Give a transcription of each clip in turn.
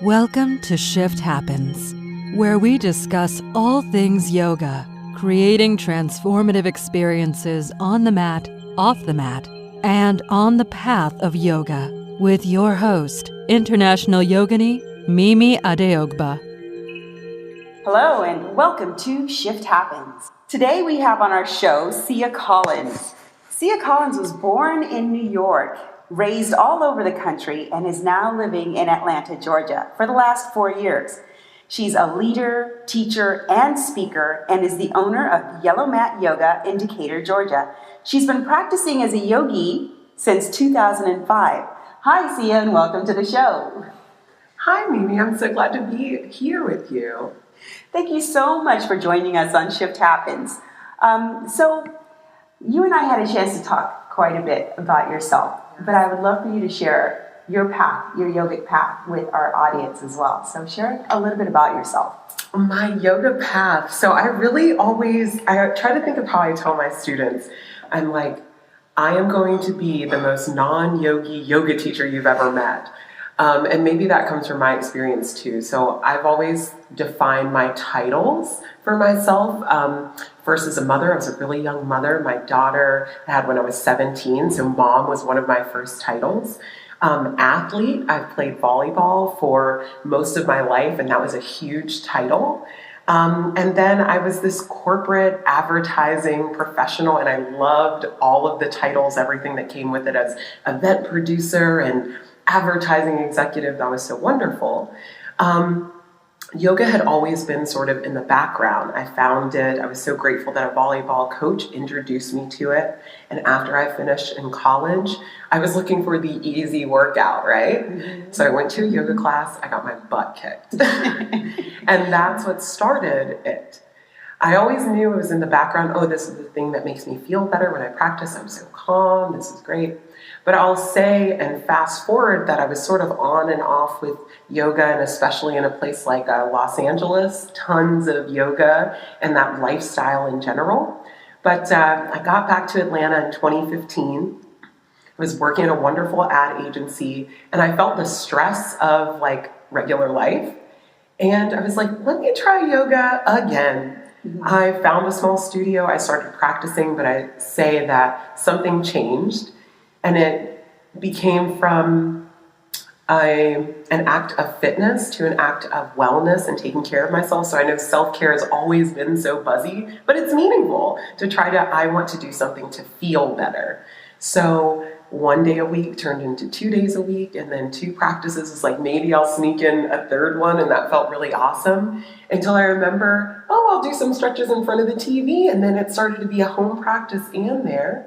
Welcome to Shift Happens, where we discuss all things yoga, creating transformative experiences on the mat, off the mat, and on the path of yoga, with your host, international yogini, Mimi Adeogba. Hello and welcome to Shift Happens. Today we have on our show Siha Collins. Siha Collins was born in New York, raised all over the country, and is now living in Atlanta, Georgia for the last 4 years. She's a leader, teacher, and speaker, and is the owner of Yellow Mat Yoga in Decatur, Georgia. She's been practicing as a yogi since 2005. Hi, Siha, and welcome to the show. Hi, Mimi. I'm so glad to be here with you. Thank you so much for joining us on Shift Happens. So you and I had a chance to talk quite a bit about yourself, but I would love for you to share your path, your yogic path, with our audience as well. So share a little bit about yourself. My yoga path. So I try to think of how I tell my students. I'm like, I am going to be the most non-yogi yoga teacher you've ever met. And maybe that comes from my experience too. So I've always defined my titles for myself. First as a mother, I was a really young mother. My daughter I had when I was 17, so mom was one of my first titles. Athlete, I've played volleyball for most of my life, and that was a huge title. And then I was this corporate advertising professional, and I loved all of the titles, everything that came with it as event producer and advertising executive. That was so wonderful. Yoga had always been sort of in the background. I found it. I was so grateful that a volleyball coach introduced me to it. And after I finished in college, I was looking for the easy workout, right? Mm-hmm. So I went to a yoga class. I got my butt kicked. And that's what started it. I always knew it was in the background. Oh, this is the thing that makes me feel better when I practice. I'm so calm. This is great. But I'll say and fast forward that I was sort of on and off with yoga, and especially in a place like Los Angeles, tons of yoga and that lifestyle in general. But I got back to Atlanta in 2015. I was working at a wonderful ad agency, and I felt the stress of like regular life. And I was like, let me try yoga again. Mm-hmm. I found a small studio. I started practicing, but I say that something changed. And it became from an act of fitness to an act of wellness and taking care of myself. So I know self-care has always been so buzzy, but it's meaningful I want to do something to feel better. So 1 day a week turned into 2 days a week, and then 2 practices is like, maybe I'll sneak in a third one, and that felt really awesome. Until I remember, I'll do some stretches in front of the TV, and then it started to be a home practice and there.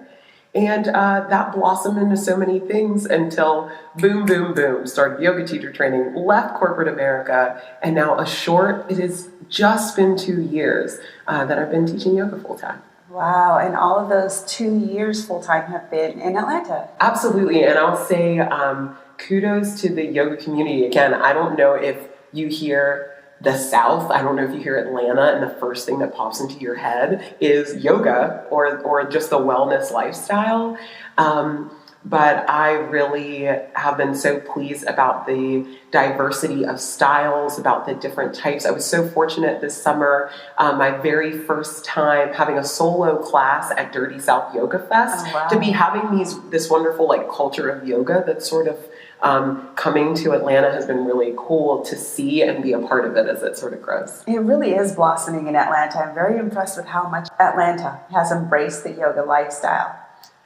And that blossomed into so many things until boom, boom, boom, started yoga teacher training, left corporate America, and now it has just been 2 years that I've been teaching yoga full-time. Wow, and all of those 2 years full-time have been in Atlanta. Absolutely, and I'll say kudos to the yoga community. Again, I don't know if you hear the South, I don't know if you hear Atlanta and the first thing that pops into your head is yoga or just the wellness lifestyle. But I really have been so pleased about the diversity of styles, about the different types. I was so fortunate this summer, my very first time having a solo class at Dirty South Yoga Fest, to be having this wonderful culture of yoga that's sort of coming to Atlanta has been really cool to see and be a part of it as it sort of grows. It really is blossoming in Atlanta. I'm very impressed with how much Atlanta has embraced the yoga lifestyle.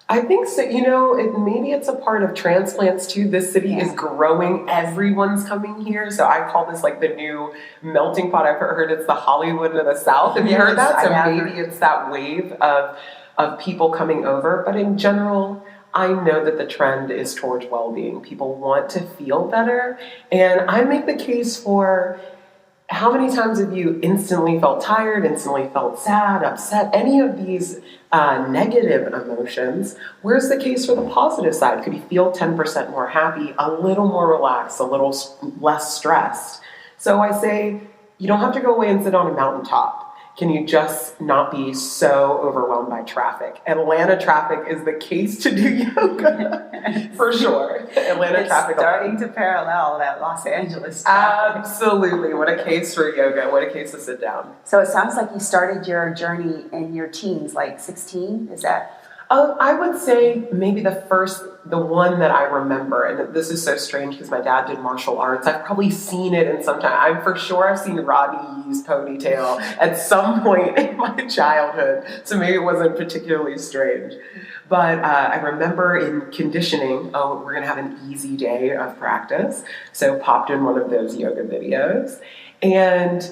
I think so. Maybe it's a part of transplants too. This city is growing. Everyone's coming here. So I call this the new melting pot. I've heard it's the Hollywood of the South. Have you heard that? So maybe it's that wave of people coming over. But in general, I know that the trend is towards well-being. People want to feel better. And I make the case for how many times have you instantly felt tired, instantly felt sad, upset, any of these negative emotions? Where's the case for the positive side? Could you feel 10% more happy, a little more relaxed, a little less stressed? So I say, you don't have to go away and sit on a mountaintop. can you just not be so overwhelmed by traffic? Atlanta traffic is the case to do yoga, for sure. Atlanta traffic starting to parallel that Los Angeles traffic. Absolutely. What a case for yoga. What a case to sit down. So it sounds like you started your journey in your teens, like 16, is that? I would say maybe the one that I remember, and this is so strange because my dad did martial arts. I've probably seen it in some time. I've seen Robbie use ponytail at some point in my childhood, so maybe it wasn't particularly strange. But I remember in conditioning, we're going to have an easy day of practice, so popped in one of those yoga videos, and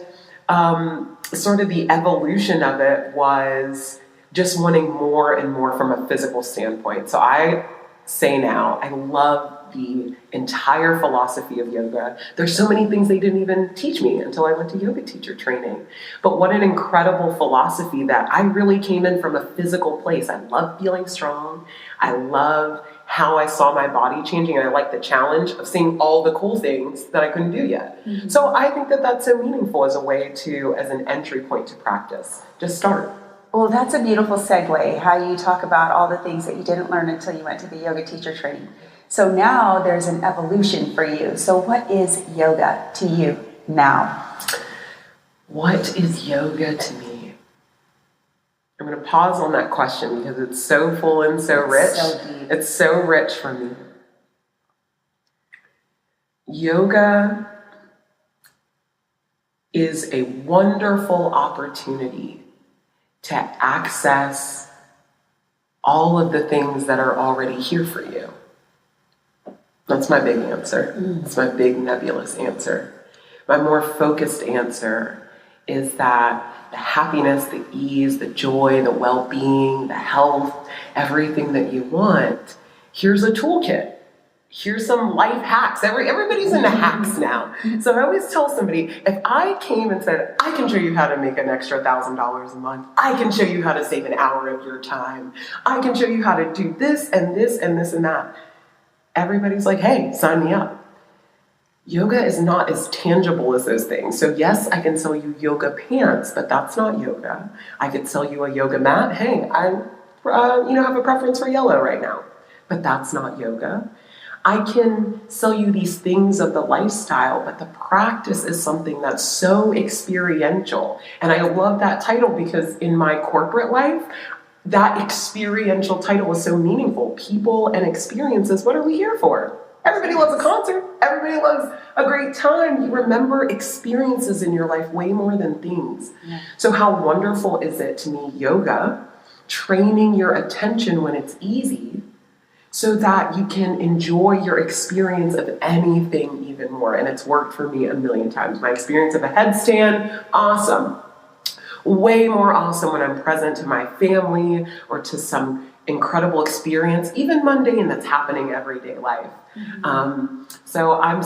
sort of the evolution of it was just wanting more and more from a physical standpoint. So I say now, I love the entire philosophy of yoga. There's so many things they didn't even teach me until I went to yoga teacher training. But what an incredible philosophy that I really came in from a physical place. I love feeling strong. I love how I saw my body changing, and I like the challenge of seeing all the cool things that I couldn't do yet. Mm-hmm. So I think that that's so meaningful as an entry point to practice. Just start. Well, that's a beautiful segue, how you talk about all the things that you didn't learn until you went to the yoga teacher training. So now there's an evolution for you. So what is yoga to you now? What is yoga to me? I'm going to pause on that question because it's so full and so rich. So deep. It's so rich for me. Yoga is a wonderful opportunity to access all of the things that are already here for you. That's my big answer. That's my big nebulous answer. My more focused answer is that the happiness, the ease, the joy, the well-being, the health, everything that you want, here's a toolkit. Here's some life hacks. Everybody's into hacks now. So I always tell somebody, if I came and said, I can show you how to make an extra $1,000 a month. I can show you how to save an hour of your time. I can show you how to do this and this and this and that. Everybody's like, hey, sign me up. Yoga is not as tangible as those things. So yes, I can sell you yoga pants, but that's not yoga. I could sell you a yoga mat. Hey, I have a preference for yellow right now, but that's not yoga. I can sell you these things of the lifestyle, but the practice is something that's so experiential. And I love that title because in my corporate life, that experiential title is so meaningful. People and experiences, what are we here for? Everybody loves a concert. Everybody loves a great time. You remember experiences in your life way more than things. Yeah. So how wonderful is it to me, yoga, training your attention when it's easy, so that you can enjoy your experience of anything even more. And it's worked for me a million times. My experience of a headstand, awesome. Way more awesome when I'm present to my family or to some incredible experience, even mundane that's happening everyday life. Mm-hmm. So I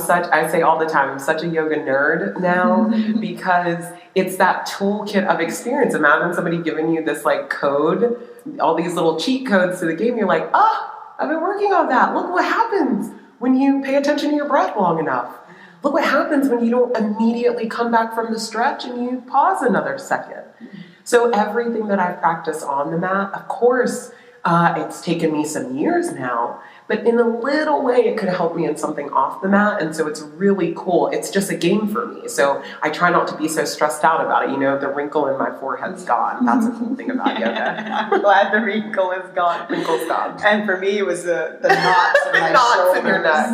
say all the time, I'm such a yoga nerd now because it's that toolkit of experience. Imagine somebody giving you this like code, all these little cheat codes to the game. You're like, I've been working on that. Look what happens when you pay attention to your breath long enough. Look what happens when you don't immediately come back from the stretch and you pause another second. So everything that I practice on the mat, of course, it's taken me some years now, but in a little way it could help me in something off the mat. And so it's really cool. It's just a game for me. So I try not to be so stressed out about it. The wrinkle in my forehead's gone. That's a cool thing about yoga. I'm glad the wrinkle is gone. Wrinkle's gone. And for me, it was the knots in my knots shoulders. In your neck.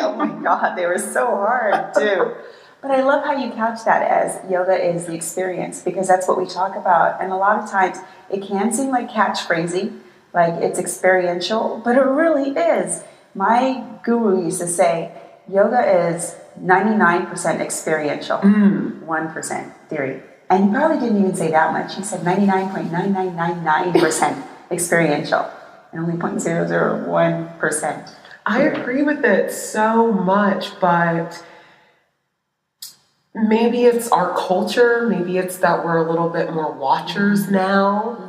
Oh my God, they were so hard too. But I love how you couch that as yoga is the experience, because that's what we talk about. And a lot of times it can seem like catchphrasy, like it's experiential, but it really is. My guru used to say, yoga is 99% experiential, 1% theory. And he probably didn't even say that much. He said 99.9999% experiential and only 0.001%. I agree with it so much, but maybe it's our culture. Maybe it's that we're a little bit more watchers now.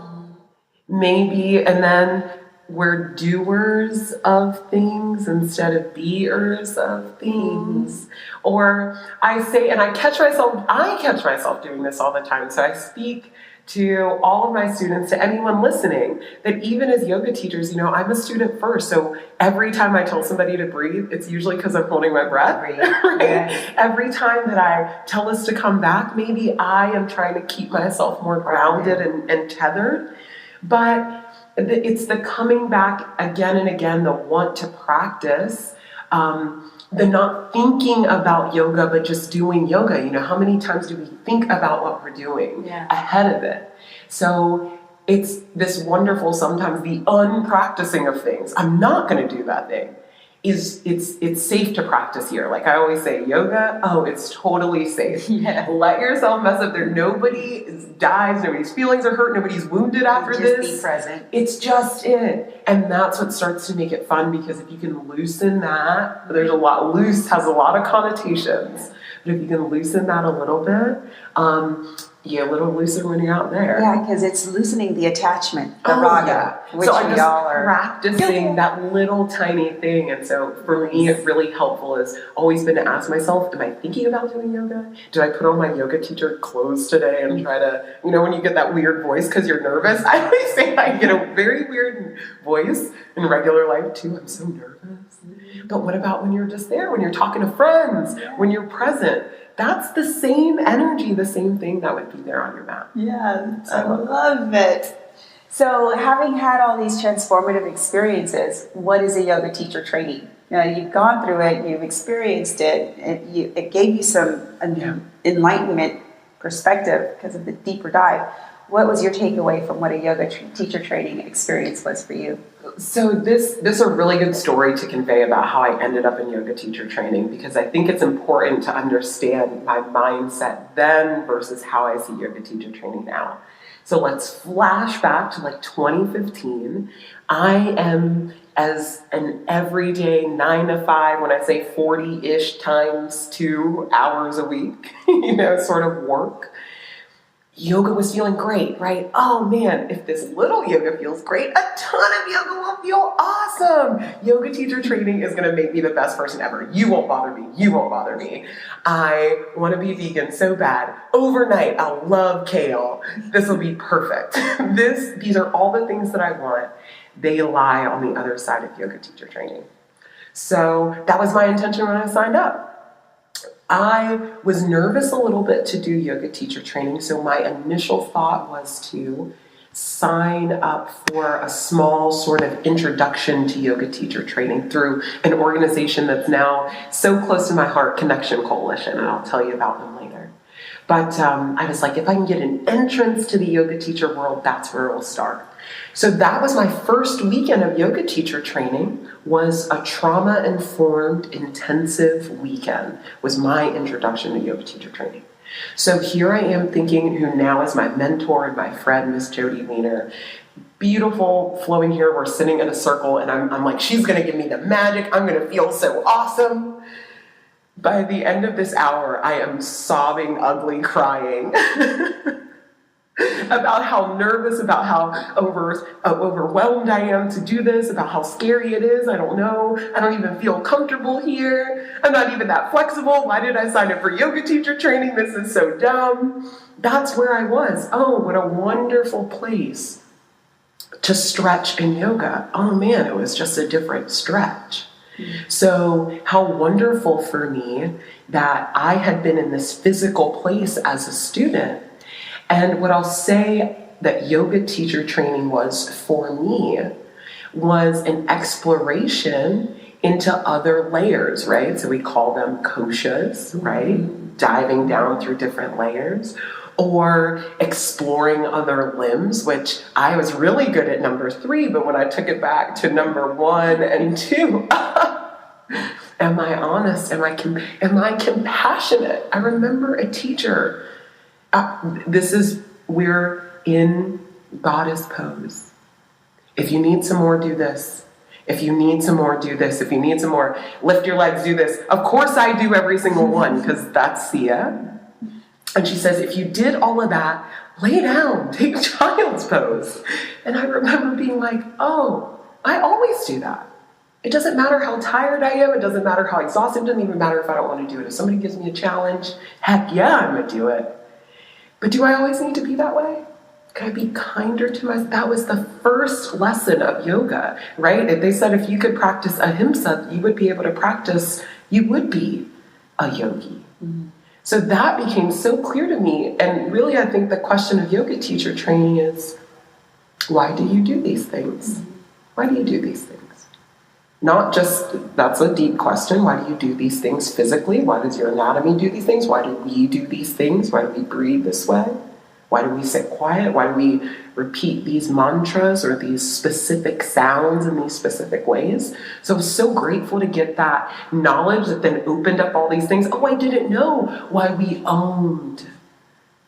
Maybe, and then we're doers of things instead of beers of things. Or I say, and I catch myself doing this all the time. So I speak to all of my students, to anyone listening, that even as yoga teachers, I'm a student first. So every time I tell somebody to breathe, it's usually because I'm holding my breath. Right? Yes. Every time that I tell us to come back, maybe I am trying to keep myself more grounded and tethered. But it's the coming back again and again, the want to practice, the not thinking about yoga, but just doing yoga. How many times do we think about what we're doing ahead of it? So it's this wonderful, sometimes the unpracticing of things. I'm not going to do that thing. It's safe to practice here. Like I always say, yoga, it's totally safe. Yeah. Let yourself mess up there. Nobody dies, nobody's feelings are hurt, nobody's wounded after this. Just be present. It's just it. And that's what starts to make it fun, because if you can loosen that, loose has a lot of connotations. But if you can loosen that a little bit, you're a little looser when you're out there. Yeah, because it's loosening the attachment, the raga, which so I'm just y'all are practicing that little tiny thing. And so for me, it's really helpful has always been to ask myself, am I thinking about doing yoga? Did I put on my yoga teacher clothes today and try to, when you get that weird voice because you're nervous? I always say I get a very weird voice in regular life too. I'm so nervous. But what about when you're just there, when you're talking to friends, when you're present? That's the same energy, the same thing that would be there on your mat. Yeah, I love it. So having had all these transformative experiences, what is a yoga teacher training? You've gone through it, you've experienced it, it gave you some enlightenment perspective because of the deeper dive. What was your takeaway from what a yoga teacher training experience was for you? So this is a really good story to convey about how I ended up in yoga teacher training, because I think it's important to understand my mindset then versus how I see yoga teacher training now. So let's flash back to 2015. I am, as an everyday 9 to 5, when I say 40-ish times 2 hours a week, sort of work. Yoga was feeling great, right? Oh man, if this little yoga feels great, a ton of yoga will feel awesome. Yoga teacher training is going to make me the best person ever. You won't bother me. You won't bother me. I want to be vegan so bad. Overnight, I'll love kale. This will be perfect. These are all the things that I want. They lie on the other side of yoga teacher training. So that was my intention when I signed up. I was nervous a little bit to do yoga teacher training, so my initial thought was to sign up for a small sort of introduction to yoga teacher training through an organization that's now so close to my heart, Connection Coalition, and I'll tell you about them later. But I was like, if I can get an entrance to the yoga teacher world, that's where it will start. So that was my first weekend of yoga teacher training, was a trauma-informed intensive weekend, was my introduction to yoga teacher training. So here I am thinking, who now is my mentor and my friend, Miss Jody Wiener, beautiful flowing hair, we're sitting in a circle, and I'm like, she's going to give me the magic, I'm going to feel so awesome. By the end of this hour, I am sobbing, ugly, crying. About how nervous, about how overwhelmed I am to do this, about how scary it is. I don't know. I don't even feel comfortable here. I'm not even that flexible. Why did I sign up for yoga teacher training? This is so dumb. That's where I was. Oh, what a wonderful place to stretch in yoga. Oh man, it was just a different stretch. So how wonderful for me that I had been in this physical place as a student. And what I'll say that yoga teacher training was for me was an exploration into other layers, right? So we call them koshas, right? Diving down through different layers, or exploring other limbs, which I was really good at number 3, but when I took it back to number 1 and 2, am I honest? Am I compassionate? I remember a teacher. We're in goddess pose. If you need some more, do this. If you need some more, do this. If you need some more, lift your legs, do this. Of course I do every single one, because that's Siha. And she says, if you did all of that, lay down, take child's pose. And I remember being like, oh, I always do that. It doesn't matter how tired I am. It doesn't matter how exhausted. It doesn't even matter if I don't want to do it. If somebody gives me a challenge, heck yeah, I'm going to do it. But do I always need to be that way? Could I be kinder to myself? That was the first lesson of yoga, right? They said if you could practice ahimsa, you would be able to practice, you would be a yogi. Mm-hmm. So that became so clear to me. And really, I think the question of yoga teacher training is, why do you do these things? Mm-hmm. Why do you do these things? Not just, that's a deep question. Why do you do these things physically? Why does your anatomy do these things? Why do we do these things? Why do we breathe this way? Why do we sit quiet? Why do we repeat these mantras or these specific sounds in these specific ways? So I was so grateful to get that knowledge that then opened up all these things. Oh, I didn't know why we owned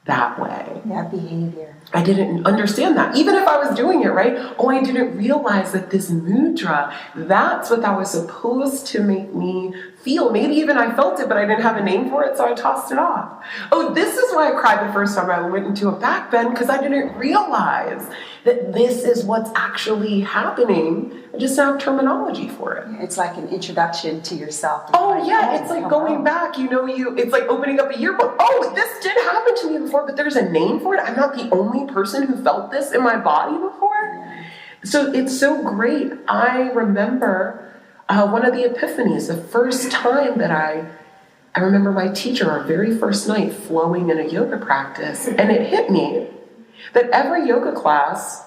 that way. That behavior. I didn't understand that. Even if I was doing it, right? Oh, I didn't realize that this mudra, that's what that was supposed to make me feel. Maybe even I felt it, but I didn't have a name for it, so I tossed it off. Oh, this is why I cried the first time I went into a back bend, because I didn't realize that this is what's actually happening. I just don't have terminology for it. It's like an introduction to yourself. Oh, yeah, it's like going back, it's like opening up a yearbook. Oh, this did happen to me before, but there's a name for it. I'm not the only person who felt this in my body before. Yeah. So it's so great. I remember one of the epiphanies, the first time that I remember my teacher, our very first night, flowing in a yoga practice, and it hit me that every yoga class,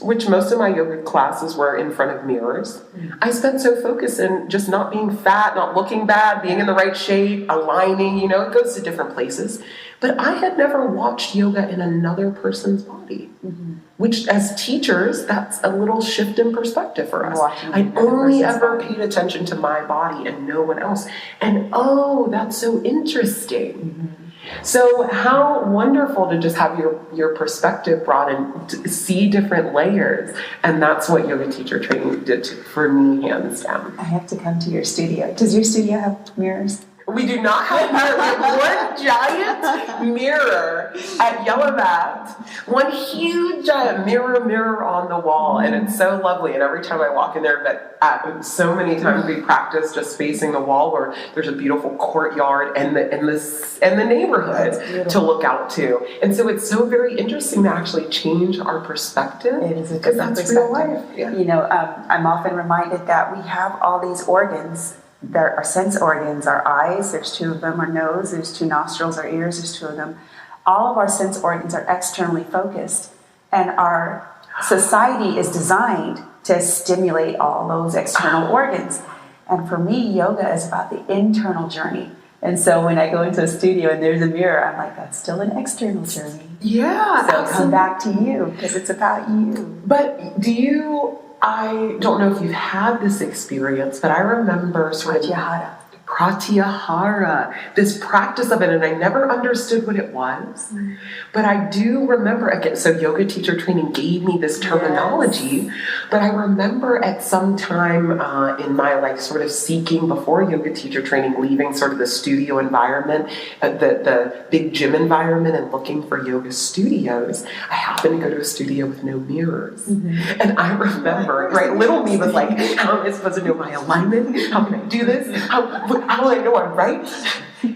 which most of my yoga classes were in front of mirrors, I spent so focused in just not being fat, not looking bad, being in the right shape, aligning, it goes to different places. But I had never watched yoga in another person's body, which as teachers, that's a little shift in perspective for us. I only ever paid attention to my body and no one else. And oh, that's so interesting. So how wonderful to just have your perspective brought in, to see different layers. And that's what yoga teacher training did for me, hands down. I have to come to your studio. Does your studio have mirrors? We do not have mirrors. We have one giant mirror at Yellow Mat. One huge giant mirror on the wall. And it's so lovely. And every time I walk in there, but so many times we practice just facing the wall where there's a beautiful courtyard and the neighborhood to look out to. And so it's so very interesting to actually change our perspective. It is a different perspective. Real life. Yeah. I'm often reminded that we have all these organs. There are sense organs, our eyes, there's 2 of them, our nose, there's 2 nostrils, our ears, there's 2 of them. All of our sense organs are externally focused, and our society is designed to stimulate all those external organs. And for me, yoga is about the internal journey. And so when I go into a studio and there's a mirror, I'm like, that's still an external journey. Yeah. So come back to you, because it's about you. But I don't know if you've had this experience, but I remember sort of Pratyahara, this practice of it, and I never understood what it was. But I do remember, again, so yoga teacher training gave me this terminology, but I remember at some time in my sort of seeking before yoga teacher training, leaving sort of the studio environment, the big gym environment, and looking for yoga studios, I happened to go to a studio with no mirrors. And I remember, little me was like, how am I supposed to know my alignment? How can I do this? How will I know I'm right?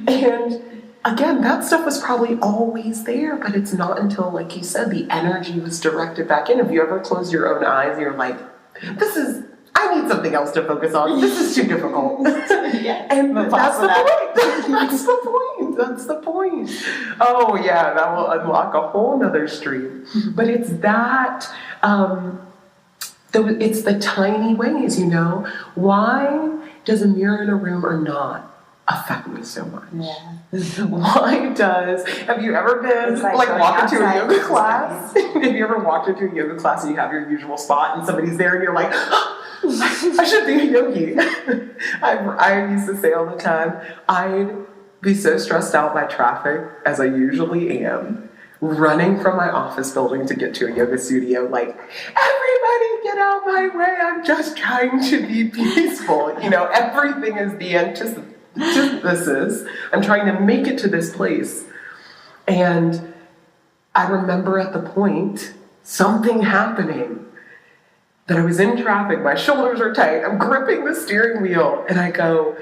And again, that stuff was probably always there, but it's not until, like you said, the energy was directed back in. Have you ever closed your own eyes and you're like, I need something else to focus on. This is too difficult. And that's the point. That's the point. Oh yeah, that will unlock a whole nother stream. But it's that, it's the tiny ways, Why does a mirror in a room or not affect me so much? Yeah. Why have you ever been walk into a yoga class? Have you ever walked into a yoga class and you have your usual spot and somebody's there and you're like, I should be a yogi. I used to say all the time, I'd be so stressed out by traffic, as I usually am, running from my office building to get to a yoga studio, everybody get out my way, I'm just trying to be peaceful. Everything is the antithesis. I'm trying to make it to this place. And I remember at the point, something happening that I was in traffic, my shoulders are tight, I'm gripping the steering wheel, and I go,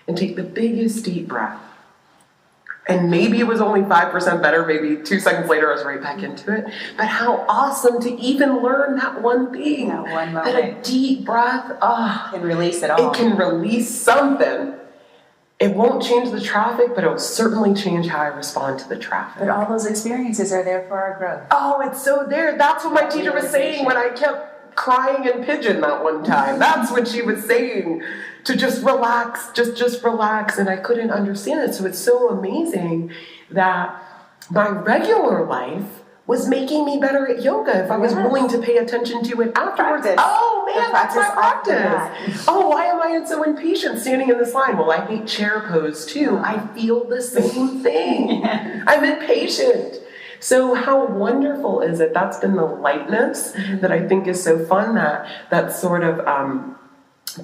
and take the biggest deep breath. And maybe it was only 5% better, maybe 2 seconds later I was right back into it. But how awesome to even learn that one thing. That one moment. That a deep breath, can release it all. It can release something. It won't change the traffic, but it will certainly change how I respond to the traffic. But all those experiences are there for our growth. Oh, it's so there. That's what my teacher was saying when I kept crying in pidgin that one time. That's what she was saying. To just relax, just relax. And I couldn't understand it. So it's so amazing that my regular life was making me better at yoga if I was willing to pay attention to it afterwards. Practice. Oh man, that's my That. Oh, why am I so impatient standing in this line? Well, I hate chair pose too. I feel the same thing. I'm impatient. So how wonderful is it? That's been the lightness that I think is so fun, that sort of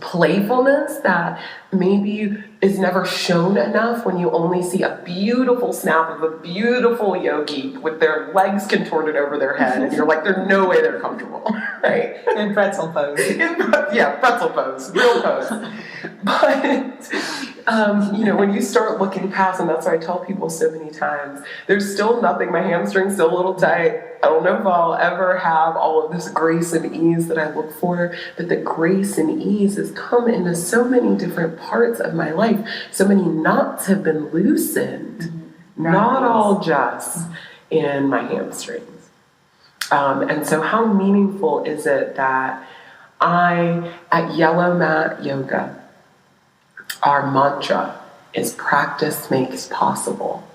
playfulness that maybe is never shown enough when you only see a beautiful snap of a beautiful yogi with their legs contorted over their head, and you're like, there's no way they're comfortable, right? In pretzel pose. Yeah, pretzel pose, real pose. But when you start looking past, and that's what I tell people so many times, there's still nothing, my hamstring's still a little tight. I don't know if I'll ever have all of this grace and ease that I look for, but the grace and ease has come into so many different parts of my life. So many knots have been loosened, not all just in my hamstrings. And so how meaningful is it that at Yellow Mat Yoga, our mantra is practice makes possible.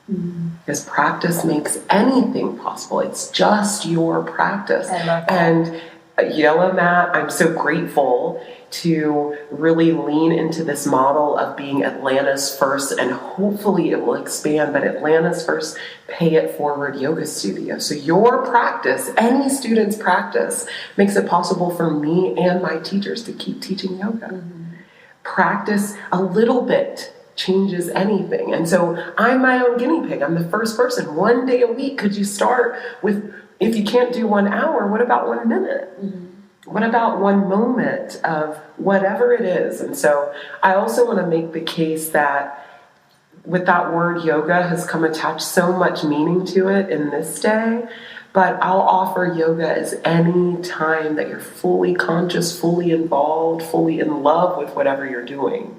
Because practice makes anything possible. It's just your practice. I love that. And at Yellow Mat, I'm so grateful to really lean into this model of being Atlanta's first, and hopefully it will expand, but Atlanta's first pay it forward yoga studio. So your practice, any student's practice, makes it possible for me and my teachers to keep teaching yoga. Practice a little bit changes anything. And so I'm my own guinea pig. I'm the first person. 1 day a week, could you start with, if you can't do 1 hour, what about 1 minute? What about 1 moment of whatever it is? And so I also want to make the case that with that word yoga has come attached so much meaning to it in this day, but I'll offer yoga as any time that you're fully conscious, fully involved, fully in love with whatever you're doing.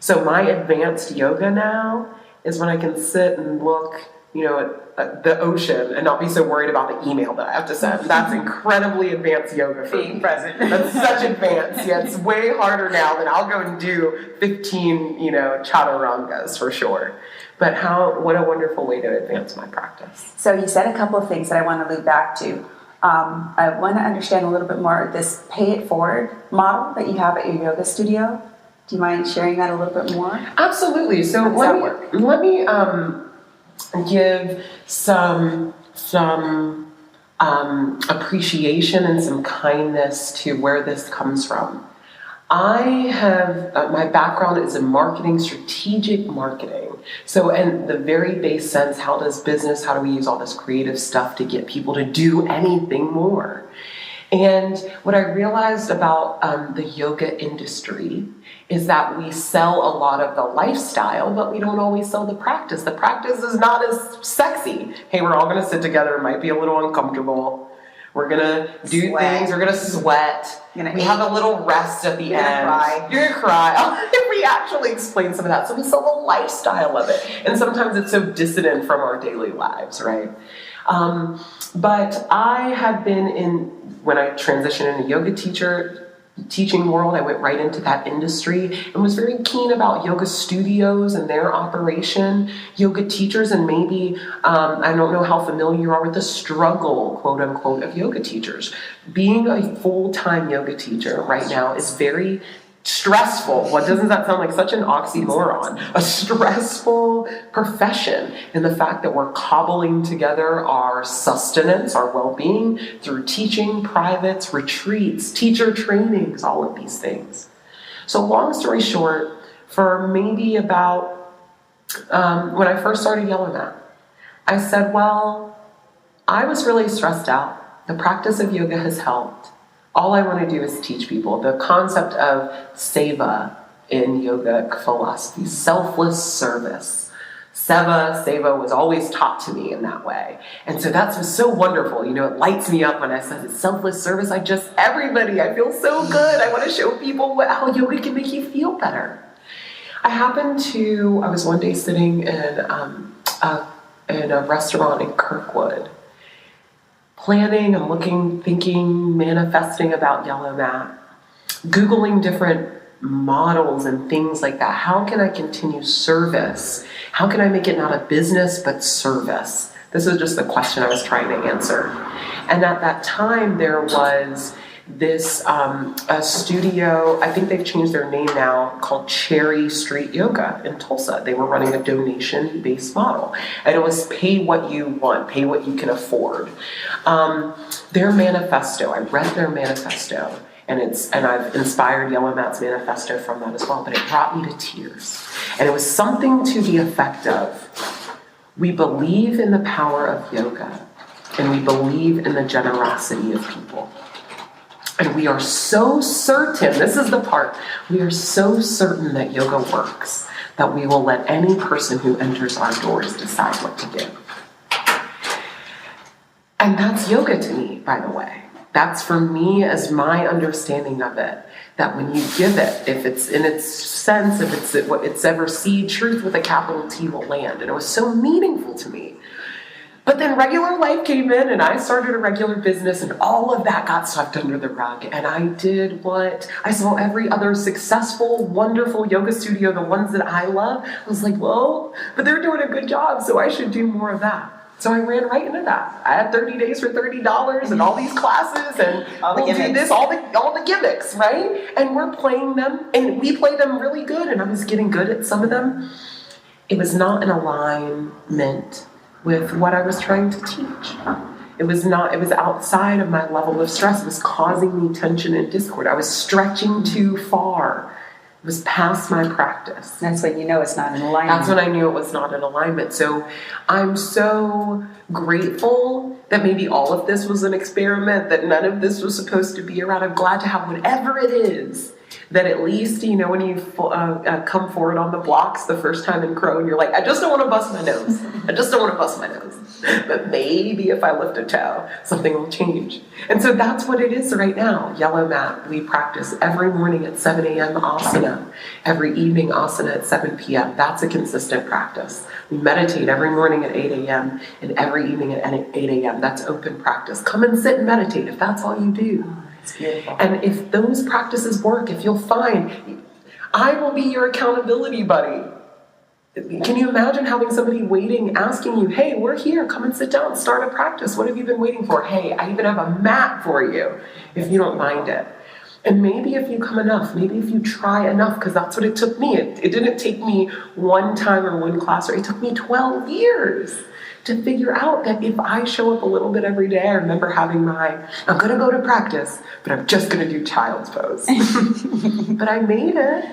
So my advanced yoga now is when I can sit and look, at the ocean and not be so worried about the email that I have to send. That's incredibly advanced yoga for Being me. present. That's such advanced. Yeah, it's way harder now than I'll go and do 15, chaturangas for sure. But what a wonderful way to advance my practice. So you said a couple of things that I want to loop back to. I want to understand a little bit more this pay it forward model that you have at your yoga studio. Do you mind sharing that a little bit more? Absolutely. So let me give some appreciation and some kindness to where this comes from. I have, my background is in marketing, strategic marketing. So in the very base sense, how do we use all this creative stuff to get people to do anything more? And what I realized about the yoga industry is that we sell a lot of the lifestyle, but we don't always sell the practice. The practice is not as sexy. Hey, we're all going to sit together. It might be a little uncomfortable. We're going to do things. We're going to sweat. We have a little rest at the end. You're going to cry. We actually explain some of that. So we sell the lifestyle of it. And sometimes it's so dissonant from our daily lives, right? But I have been when I transitioned into yoga teaching world, I went right into that industry and was very keen about yoga studios and their operation, yoga teachers, and maybe, I don't know how familiar you are with the struggle, quote unquote, of yoga teachers. Being a full-time yoga teacher right now is very stressful. Doesn't that sound like such an oxymoron? A stressful profession. And the fact that we're cobbling together our sustenance, our well-being through teaching, privates, retreats, teacher trainings, all of these things. So long story short, for maybe about, when I first started Yellow Mat, I said, well, I was really stressed out. The practice of yoga has helped. All I want to do is teach people the concept of seva in yogic philosophy, selfless service. Seva was always taught to me in that way. And so that's so wonderful. It lights me up when I say it's selfless service. I feel so good. I want to show people how yoga can make you feel better. I was one day sitting in a restaurant in Kirkwood, planning, I'm looking, thinking, manifesting about yellow mat, Googling different models and things like that. How can I continue service? How can I make it not a business, but service? This is just the question I was trying to answer. And at that time, there was this a studio, I think they've changed their name now, called Cherry Street Yoga in Tulsa. They were running a donation-based model. And it was pay what you want, pay what you can afford. Their manifesto, I read their manifesto, and I've inspired Yellow Mat's manifesto from that as well, but it brought me to tears. And it was something to the effect of, we believe in the power of yoga, and we believe in the generosity of people. And we are so certain, this is the part, we are so certain that yoga works, that we will let any person who enters our doors decide what to do. And that's yoga to me, by the way. That's for me as my understanding of it, that when you give it, if it's in its sense, if it's what it's ever seed, truth with a capital T will land. And it was so meaningful to me. But then regular life came in and I started a regular business and all of that got swept under the rug. And I did what I saw every other successful, wonderful yoga studio, the ones that I love. I was like, well, but they're doing a good job, so I should do more of that. So I ran right into that. I had 30 days for $30 and all these classes and we'll do this, all the gimmicks, right? And we're playing them and we play them really good and I was getting good at some of them. It was not in alignment with what I was trying to teach. It was outside of my level of stress. It was causing me tension and discord. I was stretching too far. It was past my practice. That's when you know it's not in alignment. That's when I knew it was not in alignment. So I'm so grateful that maybe all of this was an experiment, that none of this was supposed to be around. I'm glad to have whatever it is, that at least, when you come forward on the blocks the first time in Crow and you're like, I just don't want to bust my nose. I just don't want to bust my nose. But maybe if I lift a toe, something will change. And so that's what it is right now. Yellow Mat, we practice every morning at 7 a.m. asana, every evening asana at 7 p.m. That's a consistent practice. We meditate every morning at 8 a.m. and every evening at 8 a.m. That's open practice. Come and sit and meditate if that's all you do. It's beautiful. And if those practices work, if you'll find, I will be your accountability buddy. Can you imagine having somebody waiting, asking you, hey, we're here, come and sit down, start a practice. What have you been waiting for? Hey, I even have a mat for you, if you don't mind it. And maybe if you come enough, maybe if you try enough, because that's what it took me. It didn't take me one time or one class, it took me 12 years to figure out that if I show up a little bit every day. I remember having I'm going to go to practice, but I'm just going to do child's pose. But I made it.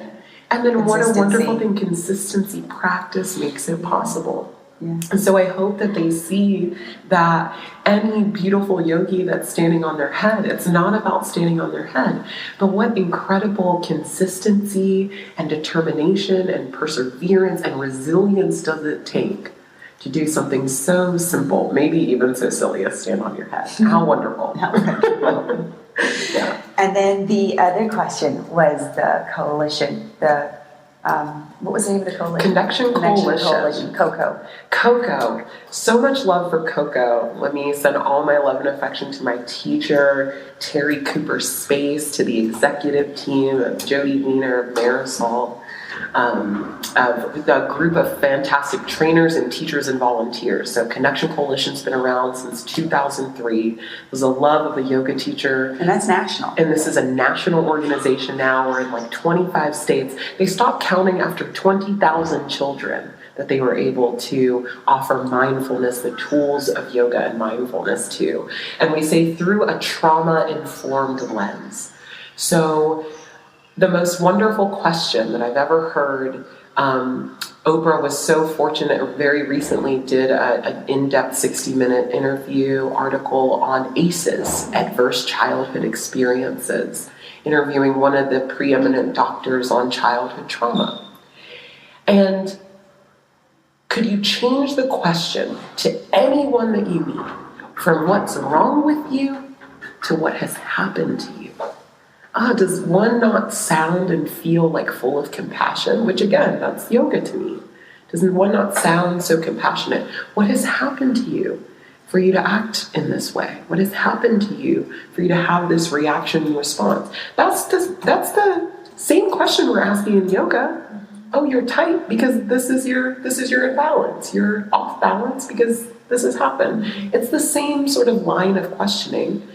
And then what a wonderful thing, consistency, practice makes it possible. Yeah. And so I hope that they see that any beautiful yogi that's standing on their head, it's not about standing on their head, but what incredible consistency and determination and perseverance and resilience does it take to do something so simple, maybe even so silly as stand on your head. How wonderful. Yeah. And then the other question was the coalition, what was the name of the coalition? Connection Coalition. Coco. So much love for Coco. Let me send all my love and affection to my teacher, Terry Cooper Space, to the executive team of Jody Wiener, Marisol, of a group of fantastic trainers and teachers and volunteers. So Connection Coalition's been around since 2003. It was the love of a yoga teacher. And that's national. And this is a national organization now. We're in like 25 states. They stopped counting after 20,000 children that they were able to offer mindfulness, the tools of yoga and mindfulness to. And we say through a trauma-informed lens. So the most wonderful question that I've ever heard Oprah was so fortunate, very recently did an in-depth 60-minute interview article on ACEs, Adverse Childhood Experiences, interviewing one of the preeminent doctors on childhood trauma. And could you change the question to anyone that you meet, from what's wrong with you to what has happened to you? Does one not sound and feel like full of compassion? Which again, that's yoga to me. Does one not sound so compassionate? What has happened to you for you to act in this way? What has happened to you for you to have this reaction and response? That's the same question we're asking in yoga. Oh, you're tight because this is your imbalance. You're off balance because this has happened. It's the same sort of line of questioning.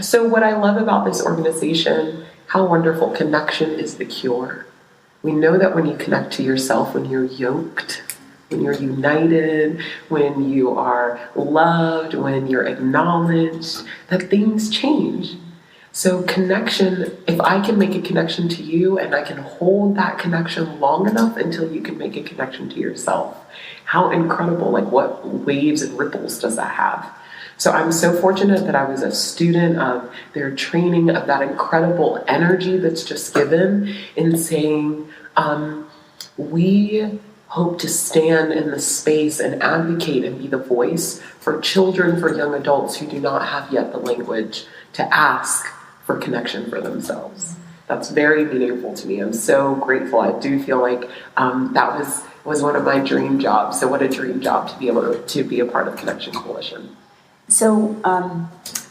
So what I love about this organization, how wonderful, connection is the cure. We know that when you connect to yourself, when you're yoked, when you're united, when you are loved, when you're acknowledged, that things change. So connection, if I can make a connection to you and I can hold that connection long enough until you can make a connection to yourself, how incredible, like what waves and ripples does that have? So I'm so fortunate that I was a student of their training, of that incredible energy that's just given in saying, we hope to stand in the space and advocate and be the voice for children, for young adults who do not have yet the language to ask for connection for themselves. That's very meaningful to me. I'm so grateful. I do feel like that was one of my dream jobs. So what a dream job to be able to be a part of Connection Coalition. So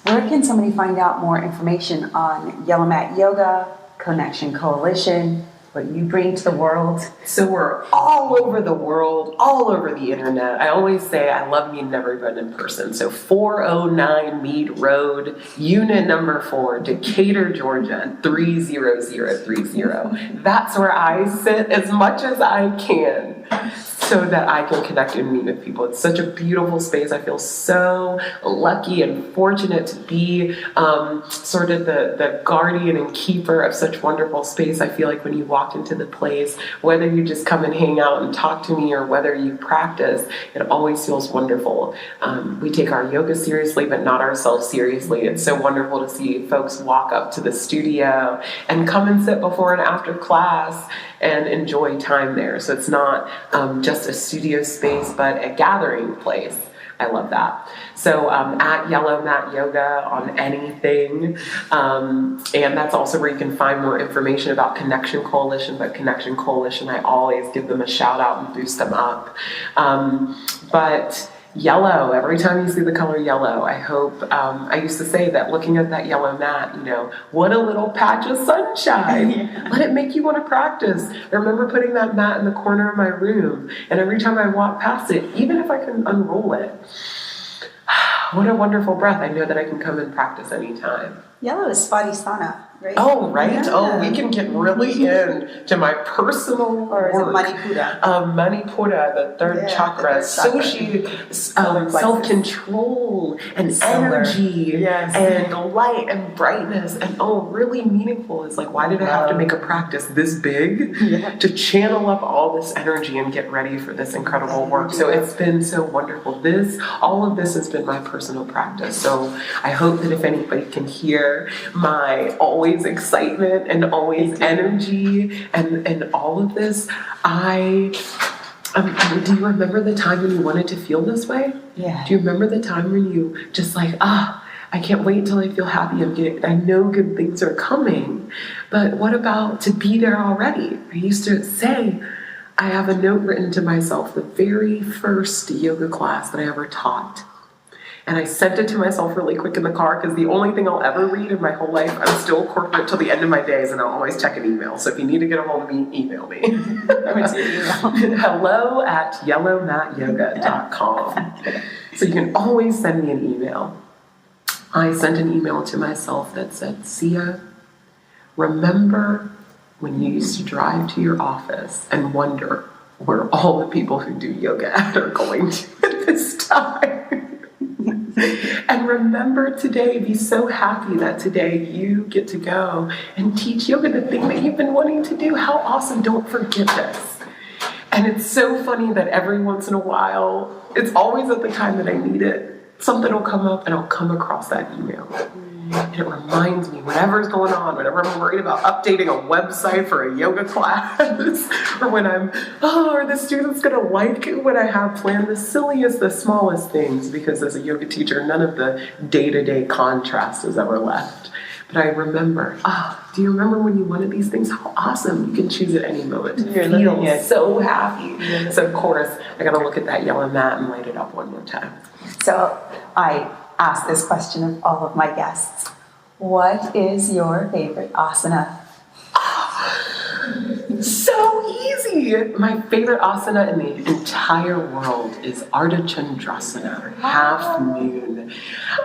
where can somebody find out more information on Yellow Mat Yoga, Connection Coalition, what you bring to the world? So we're all over the world, all over the internet. I always say I love meeting everyone in person. So 409 Mead Road, unit number 4, Decatur, Georgia, 30030. That's where I sit as much as I can, so that I can connect and meet with people. It's such a beautiful space. I feel so lucky and fortunate to be sort of the guardian and keeper of such wonderful space. I feel like when you walk into the place, whether you just come and hang out and talk to me or whether you practice, it always feels wonderful. We take our yoga seriously, but not ourselves seriously. It's so wonderful to see folks walk up to the studio and come and sit before and after class and enjoy time there. So it's not just a studio space, but a gathering place. I love that. So at Yellow Mat Yoga on anything. And that's also where you can find more information about Connection Coalition. But Connection Coalition, I always give them a shout out and boost them up. But yellow, every time you see the color yellow, I hope, I used to say that looking at that yellow mat, what a little patch of sunshine. Yeah. Let it make you want to practice. I remember putting that mat in the corner of my room, and every time I walk past it, even if I can unroll it, what a wonderful breath. I know that I can come and practice anytime. Yellow is Svadhisthana, right? Oh, right. Yeah. Oh, we can get really into my personal work. Or is it Manipura? Manipura, the third chakra, associated self-control and energy and light and brightness. And really meaningful is like, why did I have to make a practice this big to channel up all this energy and get ready for this incredible work? So it's been so wonderful. All of this has been my personal practice. So I hope that if anybody can hear my always excitement and always energy and all of this, do you remember the time when you wanted to feel this way? Yeah. Do you remember the time when you just like, I can't wait till I feel happy I know good things are coming, but what about to be there already? I used to say, I have a note written to myself, the very first yoga class that I ever taught. And I sent it to myself really quick in the car because the only thing I'll ever read in my whole life, I'm still corporate till the end of my days, and I'll always check an email. So if you need to get a hold of me, email me. hello@yellowmatyoga.com. So you can always send me an email. I sent an email to myself that said, Siha, remember when you used to drive to your office and wonder where all the people who do yoga are going to at this time? And remember today, be so happy that today you get to go and teach yoga, the thing that you've been wanting to do. How awesome. Don't forget this. And it's so funny that every once in a while, it's always at the time that I need it, something will come up and I'll come across that email. And it reminds me, whatever's going on, whenever I'm worried about updating a website for a yoga class, or when are the students going to like what I have planned? The silliest, the smallest things, because as a yoga teacher, none of the day-to-day contrast is ever left. But I remember, do you remember when you wanted these things? How awesome. You can choose at any moment to feel so happy. Yeah. So of course, I got to look at that yellow mat and light it up one more time. So I ask this question of all of my guests. What is your favorite asana? So easy! My favorite asana in the entire world is Ardha Chandrasana, half moon.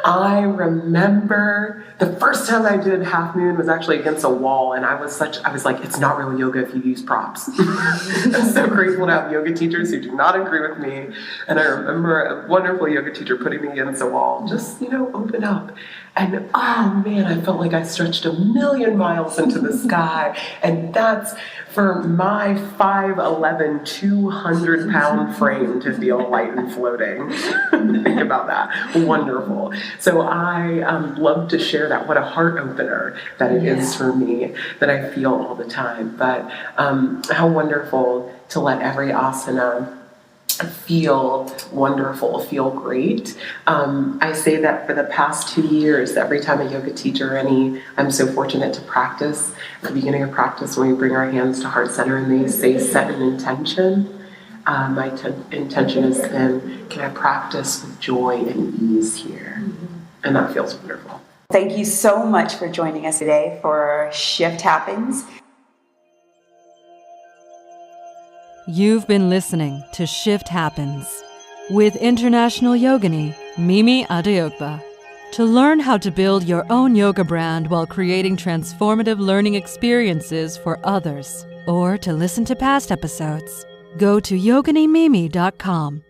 I remember the first time I did half moon was actually against a wall, and I was like, it's not real yoga if you use props. I'm so grateful to have yoga teachers who do not agree with me. And I remember a wonderful yoga teacher putting me against a wall, just, open up. And oh man, I felt like I stretched 1,000,000 miles into the sky. And that's for my 5'11", 200-pound frame to feel light and floating. Think about that. Wonderful. So I love to share that. What a heart opener that it is for me, that I feel all the time. But how wonderful to let every asana feel wonderful, feel great. I say that for the past 2 years, every time a yoga teacher, I'm so fortunate to practice. At the beginning of practice, when we bring our hands to heart center and they say, set an intention. My intention is then, can I practice with joy and ease here? And that feels wonderful. Thank you so much for joining us today for Shift Happens. You've been listening to Shift Happens with international yogini Mimi Adeyokba. To learn how to build your own yoga brand while creating transformative learning experiences for others, or to listen to past episodes, go to yoginimimi.com.